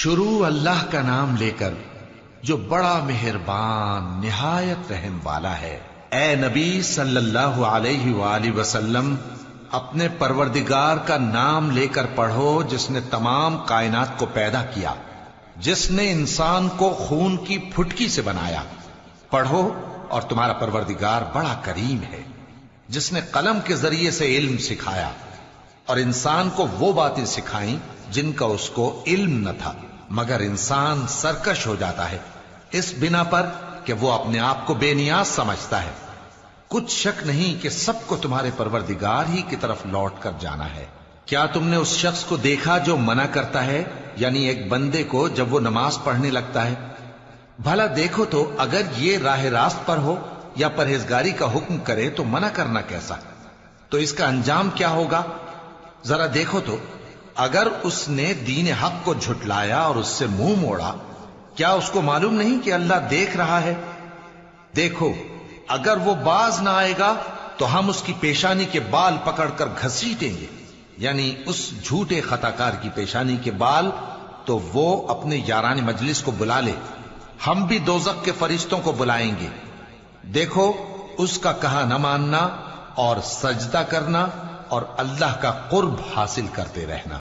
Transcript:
شروع اللہ کا نام لے کر جو بڑا مہربان نہایت رحم والا ہے۔ اے نبی صلی اللہ علیہ وآلہ وسلم، اپنے پروردگار کا نام لے کر پڑھو جس نے تمام کائنات کو پیدا کیا، جس نے انسان کو خون کی پھٹکی سے بنایا۔ پڑھو اور تمہارا پروردگار بڑا کریم ہے، جس نے قلم کے ذریعے سے علم سکھایا اور انسان کو وہ باتیں سکھائیں جن کا اس کو علم نہ تھا، مگر انسان سرکش ہو جاتا ہے اس بنا پر کہ وہ اپنے آپ کو بے نیاز سمجھتا ہے۔ کچھ شک نہیں کہ سب کو تمہارے پروردگار ہی کی طرف لوٹ کر جانا ہے۔ کیا تم نے اس شخص کو دیکھا جو منع کرتا ہے، یعنی ایک بندے کو جب وہ نماز پڑھنے لگتا ہے؟ بھلا دیکھو تو اگر یہ راہ راست پر ہو یا پرہیزگاری کا حکم کرے تو منع کرنا کیسا؟ تو اس کا انجام کیا ہوگا؟ ذرا دیکھو تو اگر اس نے دین حق کو جھٹلایا اور اس سے منہ موڑا، کیا اس کو معلوم نہیں کہ اللہ دیکھ رہا ہے؟ دیکھو اگر وہ باز نہ آئے گا تو ہم اس کی پیشانی کے بال پکڑ کر گھسیٹیں گے، یعنی اس جھوٹے خطا کار کی پیشانی کے بال، تو وہ اپنے یاران مجلس کو بلا لے، ہم بھی دوزخ کے فرشتوں کو بلائیں گے۔ دیکھو اس کا کہا نہ ماننا اور سجدہ کرنا اور اللہ کا قرب حاصل کرتے رہنا۔